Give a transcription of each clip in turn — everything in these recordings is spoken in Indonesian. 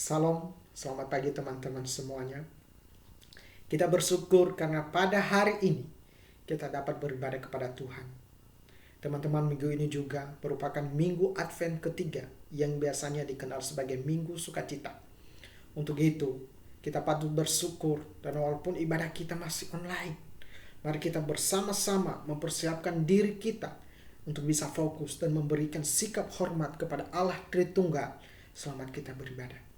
Salam, selamat pagi teman-teman semuanya. Kita bersyukur karena pada hari ini kita dapat beribadah kepada Tuhan. Teman-teman, minggu ini juga merupakan minggu Advent ketiga yang biasanya dikenal sebagai Minggu Sukacita. Untuk itu, kita patut bersyukur dan walaupun ibadah kita masih online, mari kita bersama-sama mempersiapkan diri kita untuk bisa fokus dan memberikan sikap hormat kepada Allah Tritunggal selamat kita beribadah.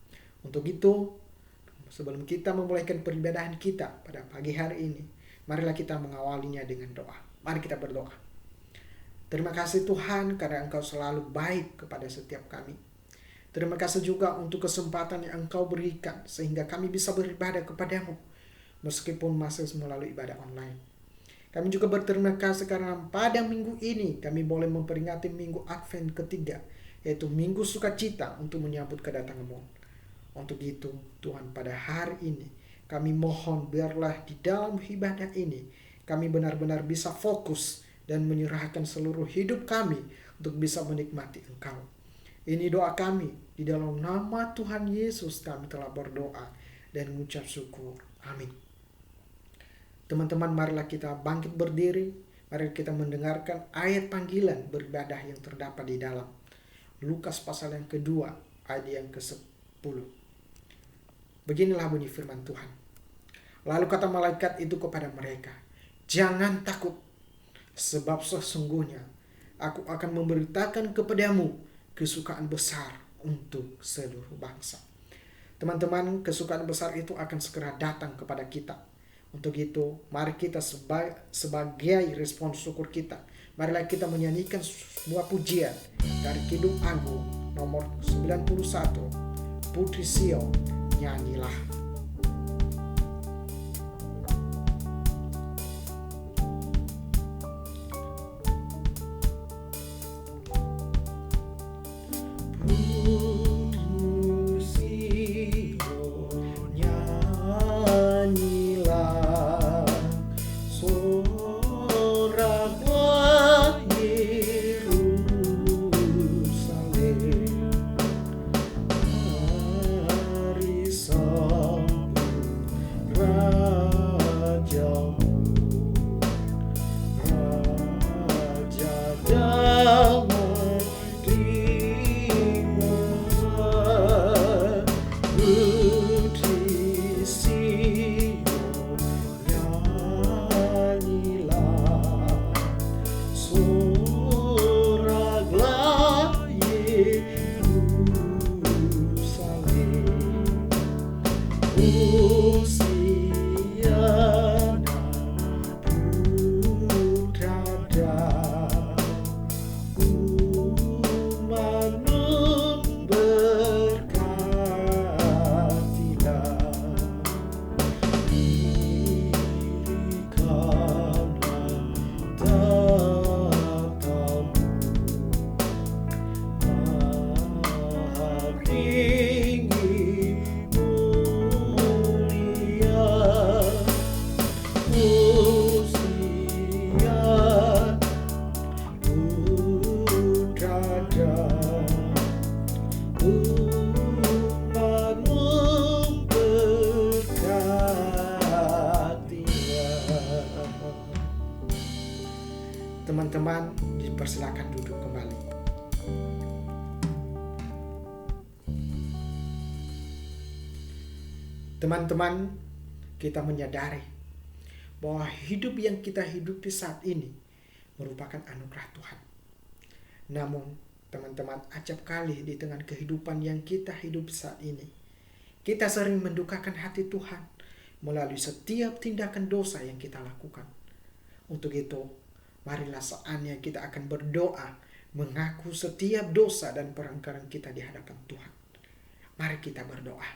Untuk itu, sebelum kita memulaikan peribadahan kita pada pagi hari ini, marilah kita mengawalinya dengan doa. Mari kita berdoa. Terima kasih Tuhan karena Engkau selalu baik kepada setiap kami. Terima kasih juga untuk kesempatan yang Engkau berikan sehingga kami bisa beribadah kepadamu meskipun masih melalui ibadah online. Kami juga berterima kasih karena pada minggu ini kami boleh memperingati minggu Advent ketiga, yaitu Minggu Sukacita untuk menyambut kedatangan-Mu. Untuk itu, Tuhan, pada hari ini kami mohon biarlah di dalam ibadah ini kami benar-benar bisa fokus dan menyerahkan seluruh hidup kami untuk bisa menikmati Engkau. Ini doa kami, di dalam nama Tuhan Yesus kami telah berdoa dan mengucap syukur. Amin. Teman-teman, marilah kita bangkit berdiri. Mari kita mendengarkan ayat panggilan beribadah yang terdapat di dalam Lukas pasal yang kedua, ayat yang ke-10. Beginilah bunyi firman Tuhan. Lalu kata malaikat itu kepada mereka, "Jangan takut, sebab sesungguhnya aku akan memberitakan kepadamu kesukaan besar untuk seluruh bangsa." Teman-teman, kesukaan besar itu akan segera datang kepada kita. Untuk itu, mari kita sebagai respon syukur kita, marilah kita menyanyikan sebuah pujian dari Kidung Agung nomor 91, Putri Sion, nyanyilah. Teman-teman, dipersilakan duduk kembali. Teman-teman, kita menyadari bahwa hidup yang kita hidupi saat ini merupakan anugerah Tuhan. Namun, teman-teman, acap kali di tengah kehidupan yang kita hidup saat ini, kita sering mendukakan hati Tuhan melalui setiap tindakan dosa yang kita lakukan. Untuk itu, marilah saatnya kita akan berdoa mengaku setiap dosa dan pelanggaran kita di hadapan Tuhan. Mari kita berdoa.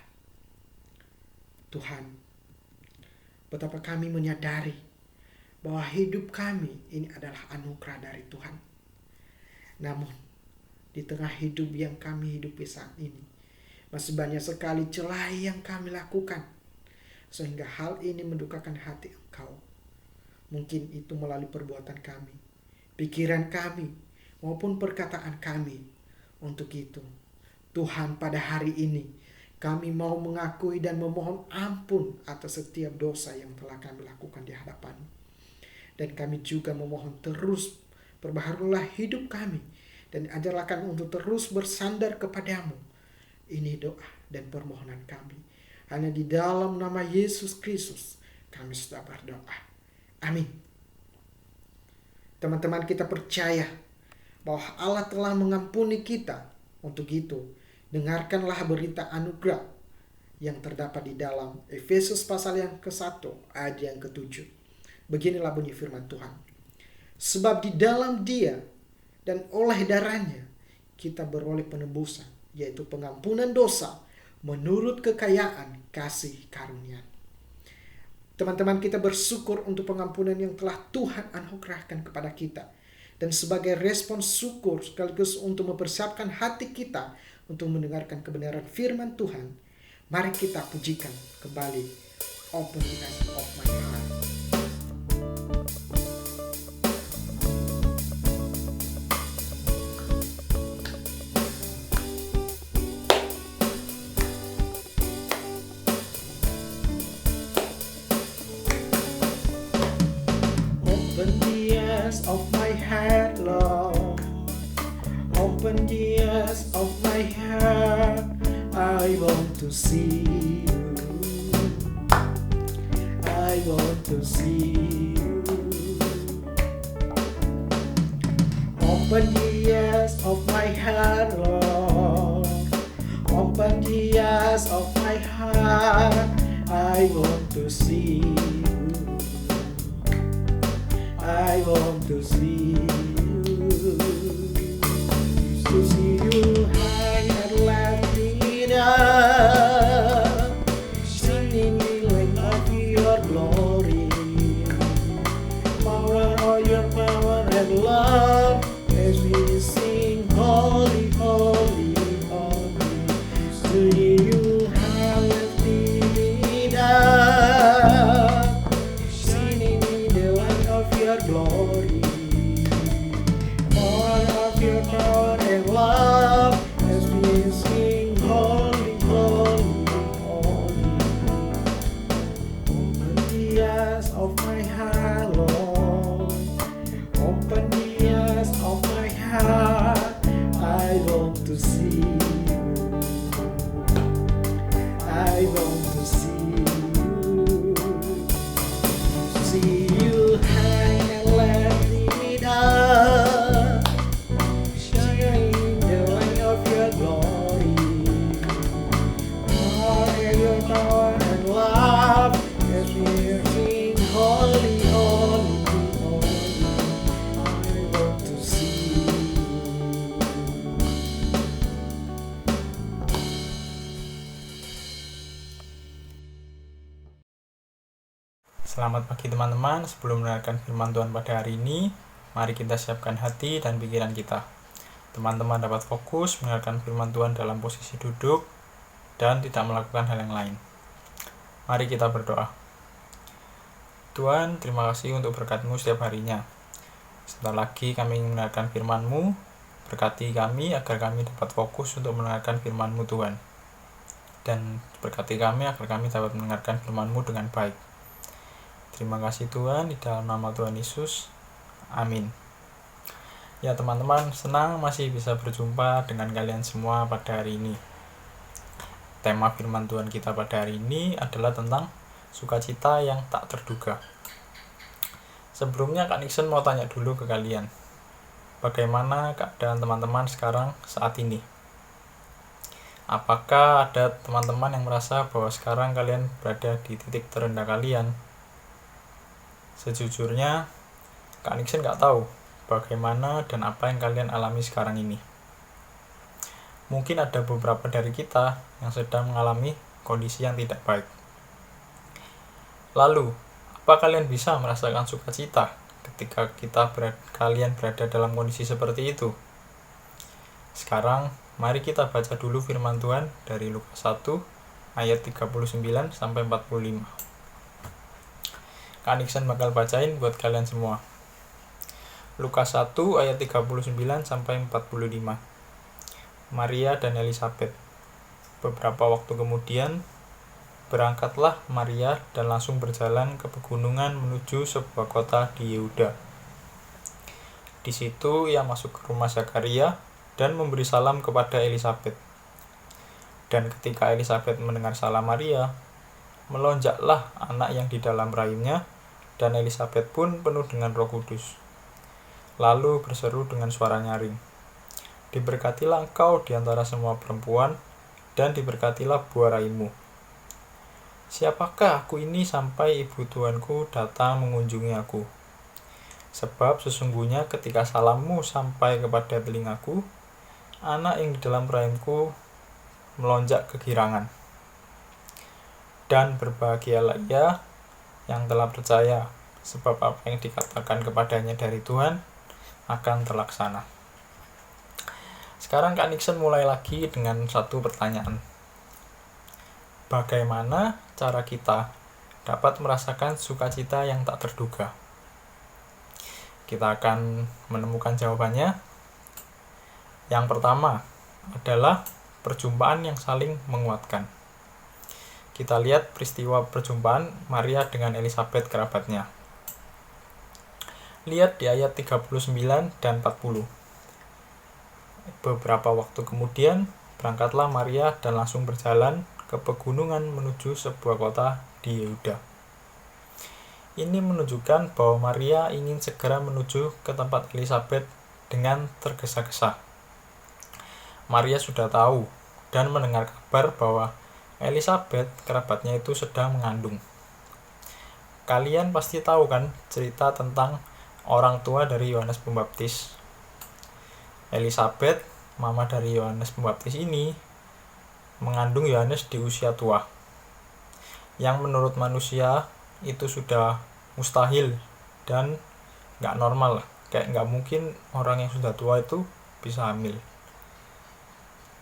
Tuhan, betapa kami menyadari bahwa hidup kami ini adalah anugerah dari Tuhan. Namun, di tengah hidup yang kami hidupi saat ini, masih banyak sekali celah yang kami lakukan, sehingga hal ini mendukakan hati Engkau. Mungkin itu melalui perbuatan kami, pikiran kami, maupun perkataan kami. Untuk itu, Tuhan, pada hari ini Kami mau mengakui dan memohon ampun atas setiap dosa yang telah kami lakukan di hadapan. Dan kami juga memohon terus perbaharulah hidup kami dan ajarlah kami untuk terus bersandar kepadamu. Ini doa dan permohonan kami. Hanya di dalam nama Yesus Kristus kami sudah berdoa. Amin. Teman-teman, kita percaya bahwa Allah telah mengampuni kita. Untuk itu, dengarkanlah berita anugerah yang terdapat di dalam Efesus pasal yang ke-1 ayat yang ke-7. Beginilah bunyi firman Tuhan. Sebab di dalam Dia dan oleh darahnya kita beroleh penebusan, yaitu pengampunan dosa menurut kekayaan kasih karunia. Teman-teman, kita bersyukur untuk pengampunan yang telah Tuhan anugerahkan kepada kita. Dan sebagai respon syukur sekaligus untuk mempersiapkan hati kita untuk mendengarkan kebenaran firman Tuhan, mari kita pujikan kembali Open the Eyes of My Heart. Open the eyes of my heart, Lord. Open the eyes of my heart. I want to see you. I want to see you. Open the eyes of my heart, Lord. Open the eyes of my heart. I want to see you. I want to see you. To see you high and lifted up, singing the length of your glory. Power of your power and love, as we sing holy, holy, holy. To you high and lifted up, singing the length of your glory. Power of your power and love, as we sing holy, holy, holy. Open the eyes of my heart, Lord. Open the eyes of my heart. I want to see you. I want to see you. See you high and lifted up, shining the light of your glory. Power of your power and love, as we sing holy, holy, holy. I want to see you. Selamat pagi teman-teman. Sebelum mendengarkan firman Tuhan pada hari ini, mari kita siapkan hati dan pikiran kita. Teman-teman dapat fokus mendengarkan firman Tuhan dalam posisi duduk dan tidak melakukan hal yang lain. Mari kita berdoa. Tuhan, terima kasih untuk berkat-Mu setiap harinya. Sebentar lagi kami ingin mendengarkan firman-Mu. Berkati kami agar kami dapat fokus untuk mendengarkan firman-Mu, Tuhan. Dan berkati kami agar kami dapat mendengarkan firman-Mu dengan baik. Terima kasih Tuhan, di dalam nama Tuhan Yesus. Amin. Ya teman-teman, senang masih bisa berjumpa dengan kalian semua pada hari ini. Tema firman Tuhan kita pada hari ini adalah tentang sukacita yang tak terduga. Sebelumnya Kak Nixon mau tanya dulu ke kalian, bagaimana keadaan teman-teman sekarang saat ini? Apakah ada teman-teman yang merasa bahwa sekarang kalian berada di titik terendah kalian? Sejujurnya, Kak Nixon nggak tahu bagaimana dan apa yang kalian alami sekarang ini. Mungkin ada beberapa dari kita yang sedang mengalami kondisi yang tidak baik. Lalu, apa kalian bisa merasakan sukacita ketika kalian berada dalam kondisi seperti itu? Sekarang, mari kita baca dulu firman Tuhan dari Lukas 1 ayat 39 sampai 45. Kak Nixon bakal bacain buat kalian semua. Lukas 1 ayat 39 sampai 45. Maria dan Elizabeth. Beberapa waktu kemudian, berangkatlah Maria dan langsung berjalan ke pegunungan menuju sebuah kota di Yehuda. Di situ ia masuk ke rumah Zakaria dan memberi salam kepada Elisabet. Dan ketika Elisabet mendengar salam Maria, melonjaklah anak yang di dalam rahimnya, dan Elisabet pun penuh dengan Roh Kudus. Lalu berseru dengan suara nyaring, "Diberkatilah engkau di antara semua perempuan, dan diberkatilah buah rahimmu. Siapakah aku ini sampai ibu Tuanku datang mengunjungi aku? Sebab sesungguhnya ketika salammu sampai kepada telingaku, anak yang di dalam rahimku melonjak kegirangan. Dan berbahagialah ia yang telah percaya, sebab apa yang dikatakan kepadanya dari Tuhan akan terlaksana." Sekarang Kak Nixon mulai lagi dengan satu pertanyaan. Bagaimana cara kita dapat merasakan sukacita yang tak terduga? Kita akan menemukan jawabannya. Yang pertama adalah perjumpaan yang saling menguatkan. Kita lihat peristiwa perjumpaan Maria dengan Elisabet kerabatnya. Lihat di ayat 39 dan 40. Beberapa waktu kemudian, berangkatlah Maria dan langsung berjalan ke pegunungan menuju sebuah kota di Yehuda. Ini menunjukkan bahwa Maria ingin segera menuju ke tempat Elisabet dengan tergesa-gesa. Maria sudah tahu dan mendengar kabar bahwa Elisabet, kerabatnya itu sedang mengandung. Kalian pasti tahu kan cerita tentang orang tua dari Yohanes Pembaptis. Elisabet, mama dari Yohanes Pembaptis ini, mengandung Yohanes di usia tua, yang menurut manusia itu sudah mustahil dan gak normal. Kayak gak mungkin orang yang sudah tua itu bisa hamil.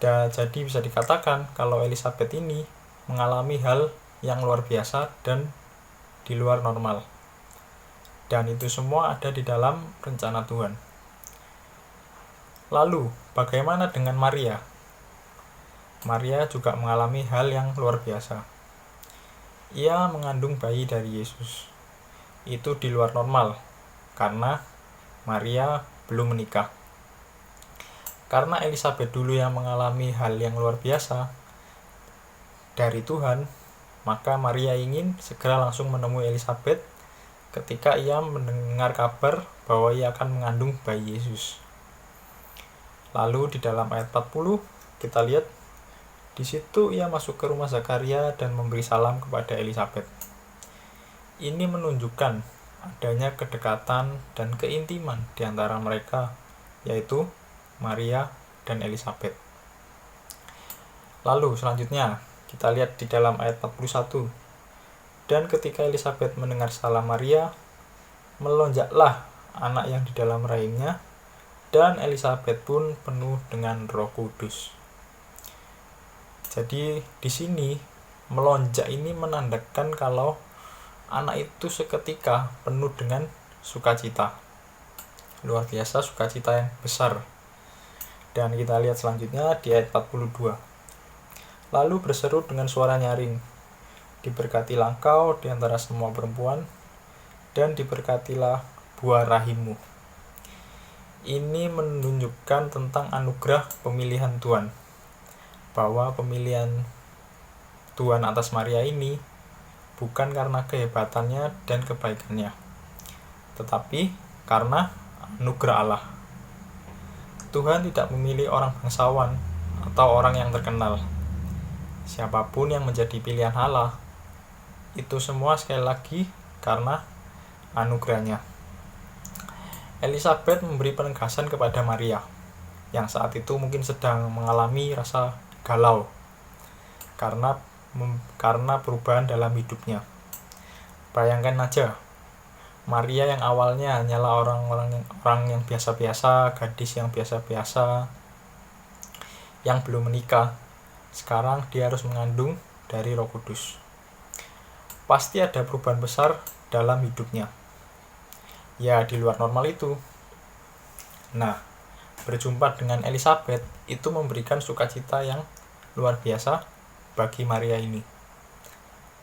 Dan jadi bisa dikatakan kalau Elisabet ini mengalami hal yang luar biasa dan di luar normal. Dan itu semua ada di dalam rencana Tuhan. Lalu, bagaimana dengan Maria? Maria juga mengalami hal yang luar biasa. Ia mengandung bayi dari Yesus. Itu di luar normal, karena Maria belum menikah. Karena Elisabet dulu yang mengalami hal yang luar biasa dari Tuhan, maka Maria ingin segera langsung menemui Elisabet ketika ia mendengar kabar bahwa ia akan mengandung bayi Yesus. Lalu di dalam ayat 40 kita lihat di situ ia masuk ke rumah Zakaria dan memberi salam kepada Elisabet. Ini menunjukkan adanya kedekatan dan keintiman di antara mereka, yaitu Maria dan Elisabet. Lalu selanjutnya kita lihat di dalam ayat 41. Dan ketika Elisabet mendengar salam Maria, melonjaklah anak yang di dalam rahimnya, dan Elisabet pun penuh dengan Roh Kudus. Jadi di sini melonjak ini menandakan kalau anak itu seketika penuh dengan sukacita. Luar biasa sukacita yang besar. Dan kita lihat selanjutnya di ayat 42. Lalu berseru dengan suara nyaring, "Diberkatilah engkau di antara semua perempuan, dan diberkatilah buah rahimmu." Ini menunjukkan tentang anugerah pemilihan Tuhan. Bahwa pemilihan Tuhan atas Maria ini bukan karena kehebatannya dan kebaikannya, tetapi karena anugerah Allah. Tuhan tidak memilih orang bangsawan atau orang yang terkenal. Siapapun yang menjadi pilihan Allah, itu semua sekali lagi karena anugerahnya. Elisabet memberi penegasan kepada Maria, yang saat itu mungkin sedang mengalami rasa galau karena perubahan dalam hidupnya. Bayangkan aja, Maria yang awalnya hanyalah orang yang biasa-biasa, gadis yang biasa-biasa, yang belum menikah, sekarang dia harus mengandung dari Roh Kudus. Pasti ada perubahan besar dalam hidupnya. Ya, di luar normal itu. Nah, berjumpa dengan Elisabet itu memberikan sukacita yang luar biasa bagi Maria ini.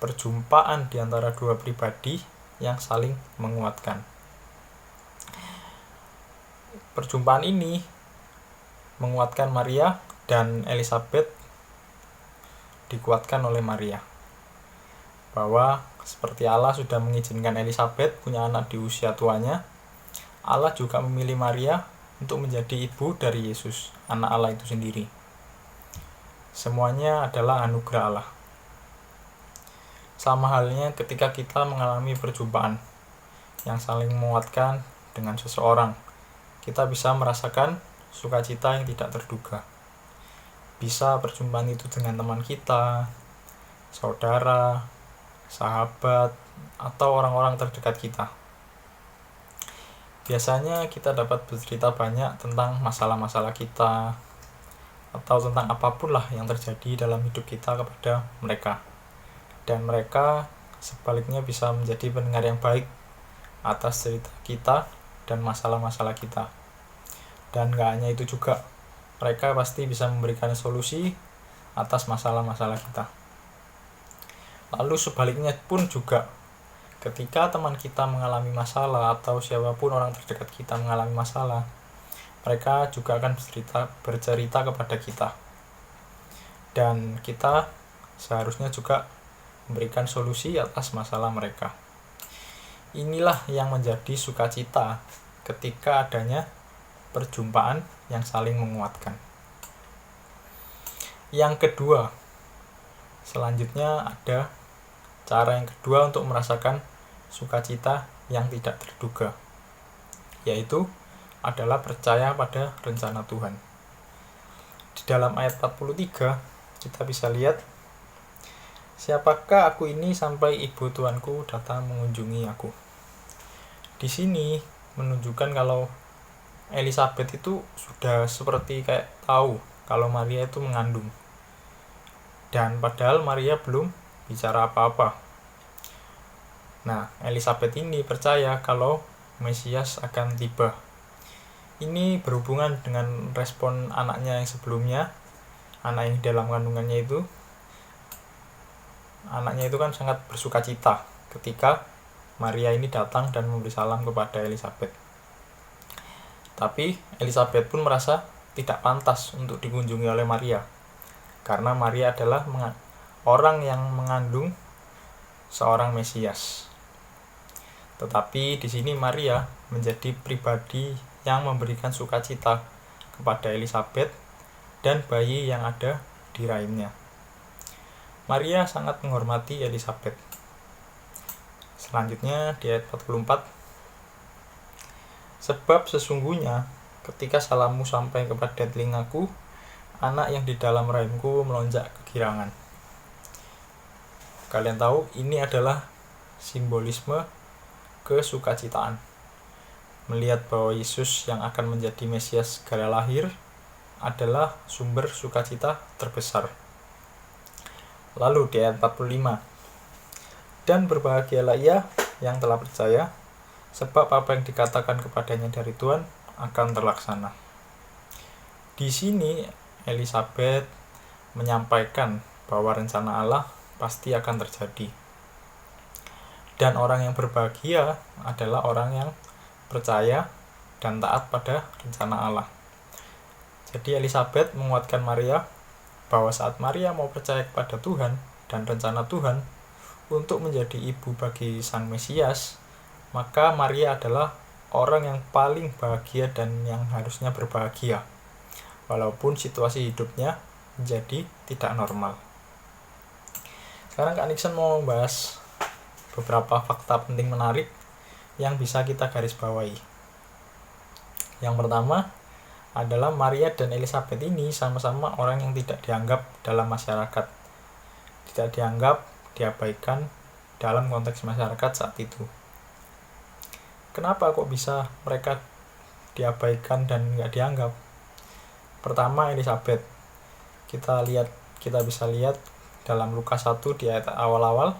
Perjumpaan di antara dua pribadi yang saling menguatkan. Perjumpaan ini menguatkan Maria, dan Elizabeth dikuatkan oleh Maria. Bahwa seperti Allah sudah mengizinkan Elizabeth punya anak di usia tuanya, Allah juga memilih Maria untuk menjadi ibu dari Yesus, anak Allah itu sendiri. Semuanya adalah anugerah Allah. Sama halnya ketika kita mengalami perjumpaan yang saling menguatkan dengan seseorang, kita bisa merasakan sukacita yang tidak terduga. Bisa perjumpaan itu dengan teman kita, saudara, sahabat, atau orang-orang terdekat kita. Biasanya kita dapat bercerita banyak tentang masalah-masalah kita, atau tentang apapun lah yang terjadi dalam hidup kita kepada mereka. Dan mereka sebaliknya bisa menjadi pendengar yang baik atas cerita kita dan masalah-masalah kita. Dan gak hanya itu juga, mereka pasti bisa memberikan solusi atas masalah-masalah kita. Lalu sebaliknya pun juga, ketika teman kita mengalami masalah atau siapapun orang terdekat kita mengalami masalah, mereka juga akan bercerita kepada kita. Dan kita seharusnya juga memberikan solusi atas masalah mereka. Inilah yang menjadi sukacita ketika adanya perjumpaan yang saling menguatkan. Yang kedua, selanjutnya ada cara yang kedua untuk merasakan sukacita yang tidak terduga, yaitu adalah percaya pada rencana Tuhan. Di dalam ayat 43 kita bisa lihat, siapakah aku ini sampai ibu Tuanku datang mengunjungi aku. Di sini menunjukkan kalau Elizabeth itu sudah seperti kayak tahu kalau Maria itu mengandung. Dan padahal Maria belum bicara apa-apa. Nah, Elizabeth ini percaya kalau Mesias akan tiba. Ini berhubungan dengan respon anaknya yang sebelumnya, anak yang dalam kandungannya itu. Anaknya itu kan sangat bersukacita ketika Maria ini datang dan memberi salam kepada Elizabeth. Tapi Elizabeth pun merasa tidak pantas untuk dikunjungi oleh Maria, karena Maria adalah orang yang mengandung seorang Mesias. Tetapi di sini Maria menjadi pribadi yang memberikan sukacita kepada Elizabeth dan bayi yang ada di rahimnya. Maria sangat menghormati Elizabeth. Selanjutnya di ayat 44, sebab sesungguhnya ketika salammu sampai kepada telingaku, anak yang di dalam rahimku melonjak kegirangan. Kalian tahu ini adalah simbolisme kesukacitaan. Melihat bahwa Yesus yang akan menjadi Mesias segera lahir adalah sumber sukacita terbesar. Lalu di ayat 45, dan berbahagialah ia yang telah percaya, sebab apa yang dikatakan kepadanya dari Tuhan akan terlaksana. Di sini Elizabeth menyampaikan bahwa rencana Allah pasti akan terjadi. Dan orang yang berbahagia adalah orang yang percaya dan taat pada rencana Allah. Jadi Elizabeth menguatkan Maria bahwa saat Maria mau percaya kepada Tuhan dan rencana Tuhan untuk menjadi ibu bagi Sang Mesias, maka Maria adalah orang yang paling bahagia dan yang harusnya berbahagia, walaupun situasi hidupnya menjadi tidak normal. Sekarang Kak Nixon mau membahas beberapa fakta penting menarik yang bisa kita garis bawahi. Yang pertama adalah Maria dan Elizabeth ini sama-sama orang yang tidak dianggap dalam masyarakat, tidak dianggap, diabaikan dalam konteks masyarakat saat itu. Kenapa kok bisa mereka diabaikan dan nggak dianggap? Pertama, Elizabeth. Kita bisa lihat dalam Lukas 1 di ayat awal-awal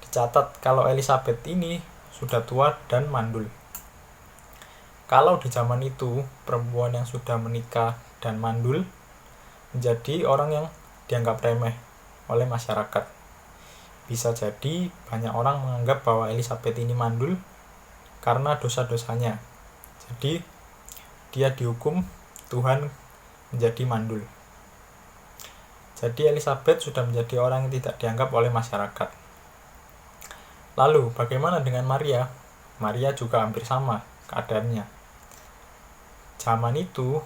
dicatat kalau Elizabeth ini sudah tua dan mandul. Kalau di zaman itu perempuan yang sudah menikah dan mandul menjadi orang yang dianggap remeh oleh masyarakat. Bisa jadi banyak orang menganggap bahwa Elizabeth ini mandul karena dosa-dosanya. Jadi dia dihukum Tuhan menjadi mandul. Jadi Elizabeth sudah menjadi orang yang tidak dianggap oleh masyarakat. Lalu bagaimana dengan Maria? Maria juga hampir sama keadaannya. Zaman itu,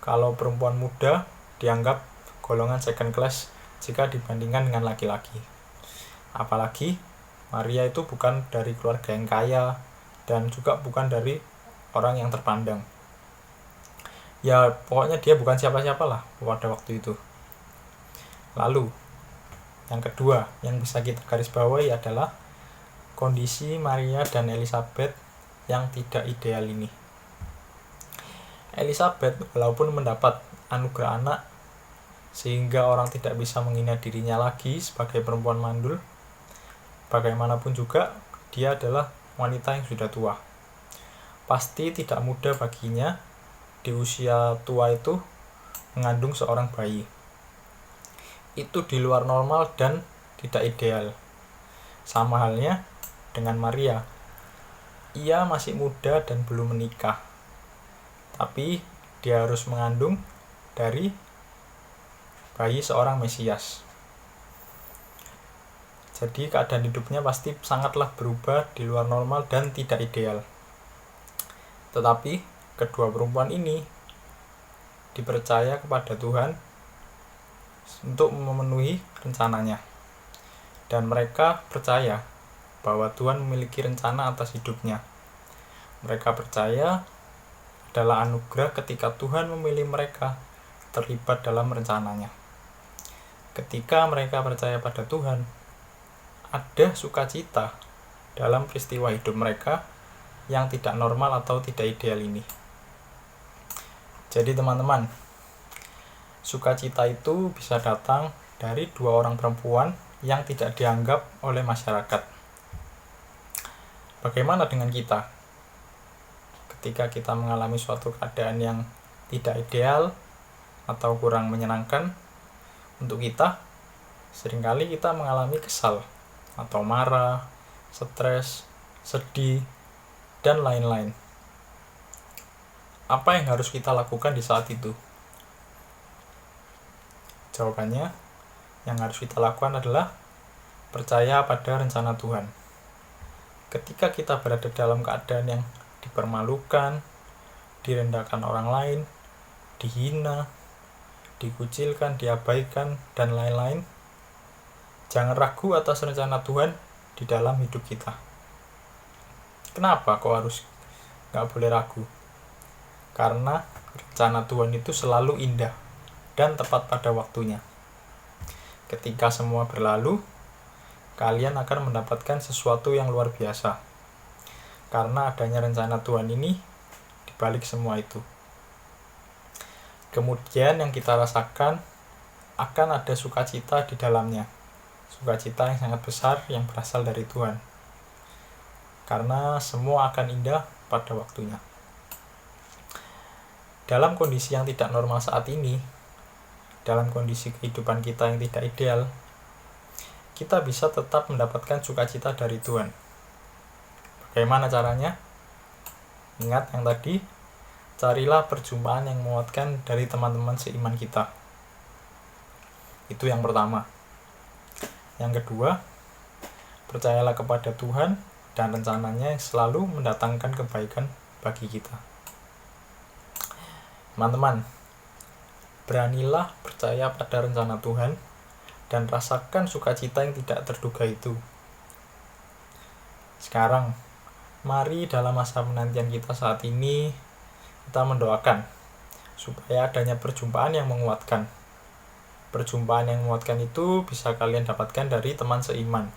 kalau perempuan muda dianggap golongan second class jika dibandingkan dengan laki-laki. Apalagi Maria itu bukan dari keluarga yang kaya dan juga bukan dari orang yang terpandang. Ya pokoknya dia bukan siapa-siapa lah pada waktu itu. Lalu yang kedua yang bisa kita garis bawahi adalah kondisi Maria dan Elizabeth yang tidak ideal ini. Elizabeth walaupun mendapat anugerah anak sehingga orang tidak bisa menghina dirinya lagi sebagai perempuan mandul, bagaimanapun juga dia adalah wanita yang sudah tua. Pasti tidak mudah baginya di usia tua itu mengandung seorang bayi. Itu di luar normal dan tidak ideal. Sama halnya dengan Maria. Ia masih muda dan belum menikah. Tapi dia harus mengandung dari bayi seorang Mesias. Jadi keadaan hidupnya pasti sangatlah berubah di luar normal dan tidak ideal. Tetapi kedua perempuan ini dipercaya kepada Tuhan untuk memenuhi rencananya. Dan mereka percaya bahwa Tuhan memiliki rencana atas hidupnya. Mereka percaya adalah anugerah ketika Tuhan memilih mereka terlibat dalam rencananya. Ketika mereka percaya pada Tuhan, ada sukacita dalam peristiwa hidup mereka yang tidak normal atau tidak ideal ini. Jadi teman-teman, sukacita itu bisa datang dari dua orang perempuan yang tidak dianggap oleh masyarakat. Bagaimana dengan kita? Ketika kita mengalami suatu keadaan yang tidak ideal atau kurang menyenangkan untuk kita, seringkali kita mengalami kesal atau marah, stres, sedih, dan lain-lain. Apa yang harus kita lakukan di saat itu? Jawabannya, yang harus kita lakukan adalah percaya pada rencana Tuhan. Ketika kita berada dalam keadaan yang dipermalukan, direndahkan orang lain, dihina, dikucilkan, diabaikan, dan lain-lain, jangan ragu atas rencana Tuhan di dalam hidup kita. Kenapa kok harus gak boleh ragu? Karena rencana Tuhan itu selalu indah dan tepat pada waktunya. Ketika semua berlalu, kalian akan mendapatkan sesuatu yang luar biasa. Karena adanya rencana Tuhan ini di balik semua itu. Kemudian yang kita rasakan akan ada sukacita di dalamnya. Sukacita yang sangat besar yang berasal dari Tuhan. Karena semua akan indah pada waktunya. Dalam kondisi yang tidak normal saat ini, dalam kondisi kehidupan kita yang tidak ideal, kita bisa tetap mendapatkan sukacita dari Tuhan. Bagaimana caranya? Ingat yang tadi, carilah perjumpaan yang menguatkan dari teman-teman seiman kita. Itu yang pertama. Yang kedua, percayalah kepada Tuhan dan rencananya yang selalu mendatangkan kebaikan bagi kita. Teman-teman, beranilah percaya pada rencana Tuhan dan rasakan sukacita yang tidak terduga itu. Sekarang, mari dalam masa penantian kita saat ini, kita mendoakan supaya adanya perjumpaan yang menguatkan. Perjumpaan yang menguatkan itu bisa kalian dapatkan dari teman seiman,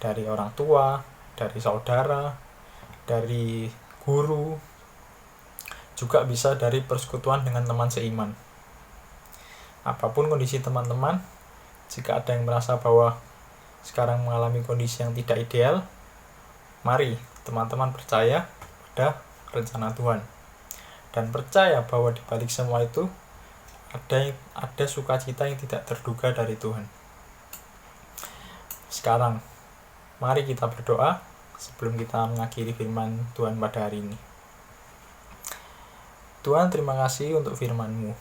dari orang tua, dari saudara, dari guru, juga bisa dari persekutuan dengan teman seiman. Apapun kondisi teman-teman, jika ada yang merasa bahwa sekarang mengalami kondisi yang tidak ideal, mari teman-teman percaya pada rencana Tuhan. Dan percaya bahwa di balik semua itu ada sukacita yang tidak terduga dari Tuhan. Sekarang, mari kita berdoa sebelum kita mengakhiri firman Tuhan pada hari ini. Tuhan, terima kasih untuk firman-Mu.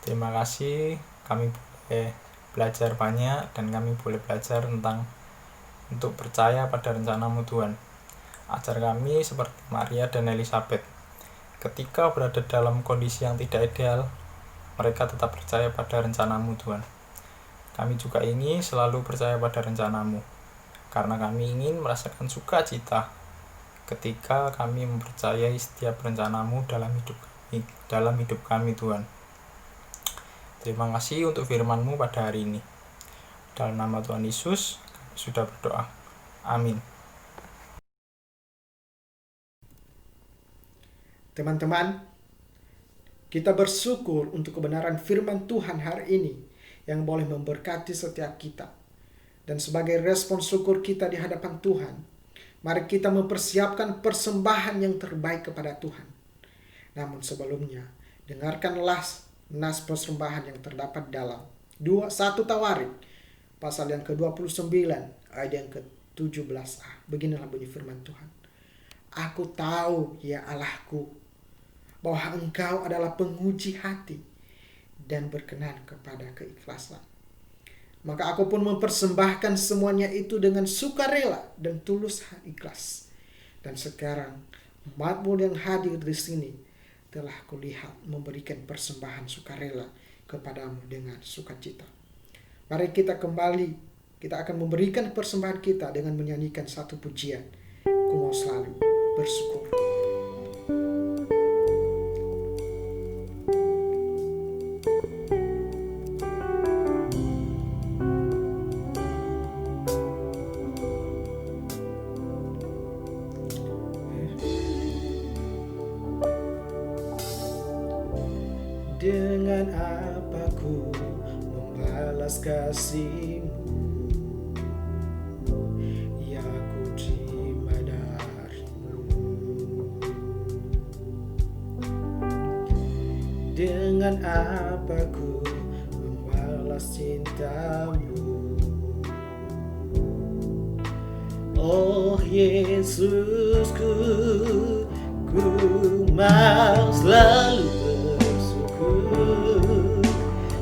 Terima kasih kami boleh belajar banyak dan kami boleh belajar tentang untuk percaya pada rencana-Mu Tuhan. Ajar kami seperti Maria dan Elizabeth. Ketika berada dalam kondisi yang tidak ideal, mereka tetap percaya pada rencana-Mu Tuhan. Kami juga ingin selalu percaya pada rencana-Mu, karena kami ingin merasakan sukacita ketika kami mempercayai setiap rencana-Mu dalam hidup kami Tuhan. Terima kasih untuk firman-Mu pada hari ini. Dalam nama Tuhan Yesus, kami sudah berdoa. Amin. Teman-teman, kita bersyukur untuk kebenaran firman Tuhan hari ini yang boleh memberkati setiap kita. Dan sebagai respon syukur kita di hadapan Tuhan, mari kita mempersiapkan persembahan yang terbaik kepada Tuhan. Namun sebelumnya, dengarkanlah nas persembahan yang terdapat dalam 1 Tawarik, pasal yang ke-29, ayat yang ke-17a. Beginilah bunyi firman Tuhan. Aku tahu, ya Allahku, bahwa Engkau adalah penguji hati dan berkenan kepada keikhlasan. Maka aku pun mempersembahkan semuanya itu dengan sukarela dan tulus ikhlas. Dan sekarang umat-Mu yang hadir di sini telah kulihat memberikan persembahan sukarela kepadamu dengan sukacita. Mari kita kembali, kita akan memberikan persembahan kita dengan menyanyikan satu pujian. Ku mau selalu bersyukur. Dengan apa ku membalas kasih-Mu yang ku terima dari-Mu? Dengan apa ku membalas cinta-Mu? Oh Yesusku, ku mau selalu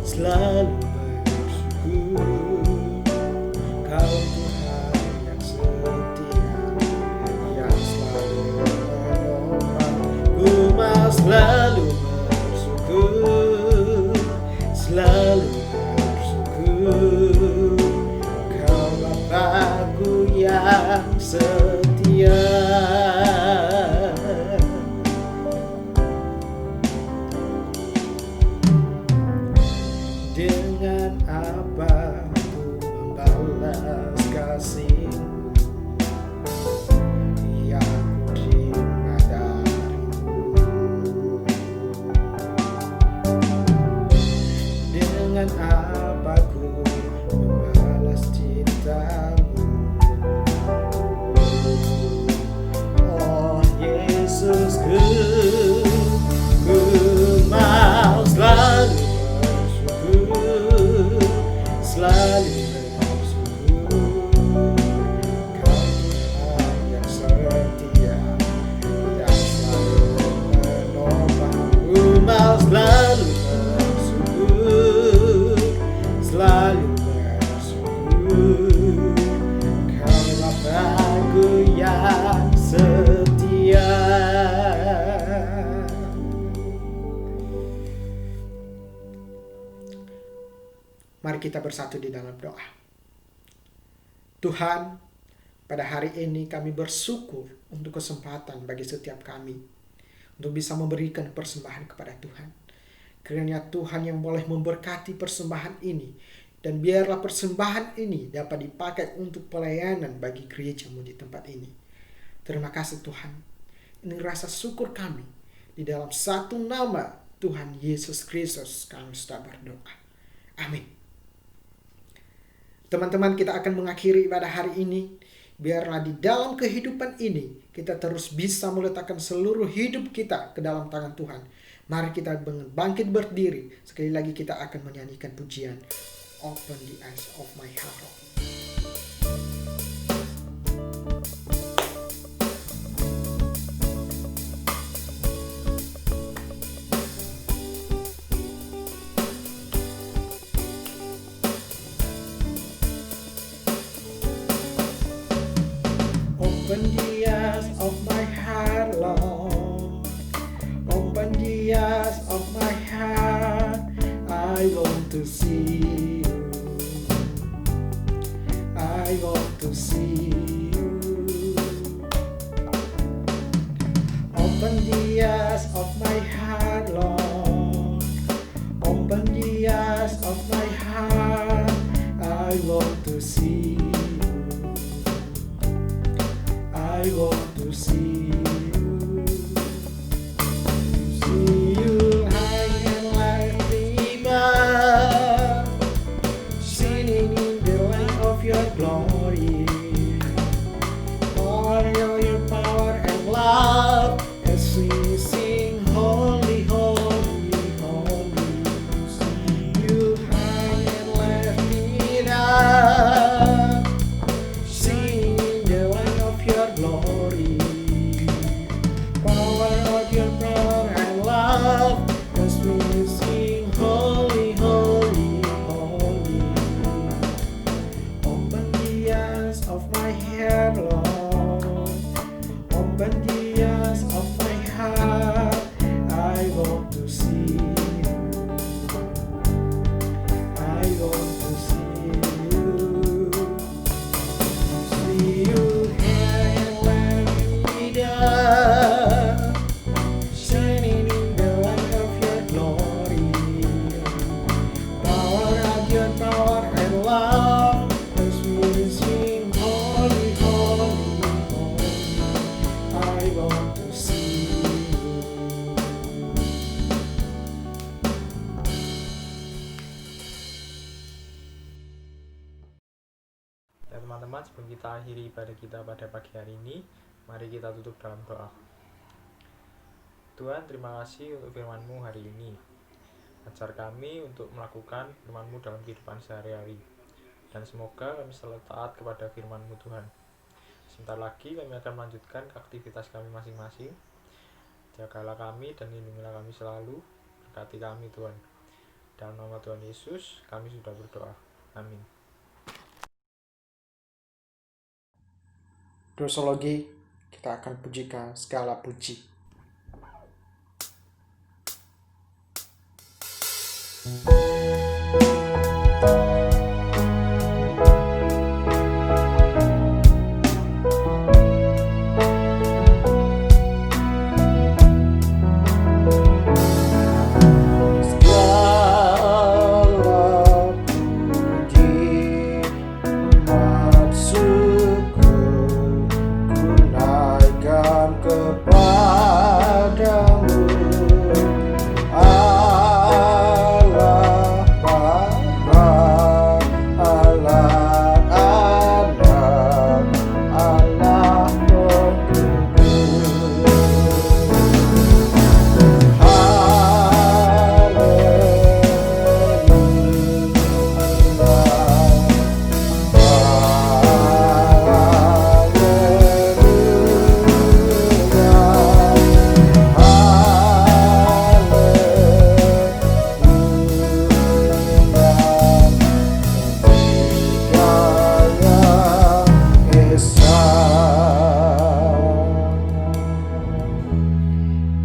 selalu bersyukur. Kau Tuhan yang setia, yang selalu menolong. Ku mau selalu bersyukur, selalu bersyukur. Kau Bapa-Ku yang setia. Dengan apa ku membalas kasih-Mu yang ku terima dari-Mu? Dengan apa ku membalas cinta-Mu? Oh Yesusku, ku mau selalu selalu bersyukur. Kau Tuhan yang setia, yang selalu menopang. Ku mau selalu bersyukur, selalu bersyukur. Kau Bapa-Ku yang setia. Mari kita bersatu di dalam doa. Tuhan, pada hari ini kami bersyukur untuk kesempatan bagi setiap kami untuk bisa memberikan persembahan kepada Tuhan. Kiranya Tuhan yang boleh memberkati persembahan ini, dan biarlah persembahan ini dapat dipakai untuk pelayanan bagi gereja-Mu di tempat ini. Terima kasih Tuhan. Ini rasa syukur kami. Di dalam satu nama Tuhan Yesus Kristus kami sudah berdoa. Amin. Teman-teman, kita akan mengakhiri ibadah hari ini. Biarlah di dalam kehidupan ini kita terus bisa meletakkan seluruh hidup kita ke dalam tangan Tuhan. Mari kita bangkit berdiri. Sekali lagi kita akan menyanyikan pujian Open the Eyes of My Heart. eyes of my heart, I want to see you. I want to see you. Open the eyes of my heart, Lord. Open the eyes of my heart, I want to see you. I want to see you. See you high and lifted up, singing in the light of your glory. All your power and love as we sing holy, holy, holy. See you high and lifted up, singing in the light of your glory. Power of your power and love as we sing holy, holy, holy. Open the eyes of my heart, Lord. Open the eyes of my heart, I want to see you. I want to see you. See you high and lifted up, shining in the light of your glory. Power of your power and love as we sing holy, holy, holy. I want to see you. Ya teman-teman, sebelum kita akhiri ibadah kita pada pagi hari ini, mari kita tutup dalam doa. Tuhan, terima kasih untuk firman-Mu hari ini. Ajar kami untuk melakukan firman-Mu dalam kehidupan sehari-hari. Dan semoga kami selalu taat kepada firman-Mu Tuhan. Sebentar lagi kami akan melanjutkan aktivitas kami masing-masing. Jagalah kami dan lindungilah kami selalu. Berkati kami Tuhan. Dalam nama Tuhan Yesus kami sudah berdoa. Amin. Doxologi, kita akan pujikan segala puji.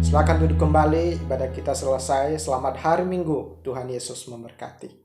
Silakan duduk kembali, ibadah kita selesai. Selamat hari Minggu, Tuhan Yesus memberkati.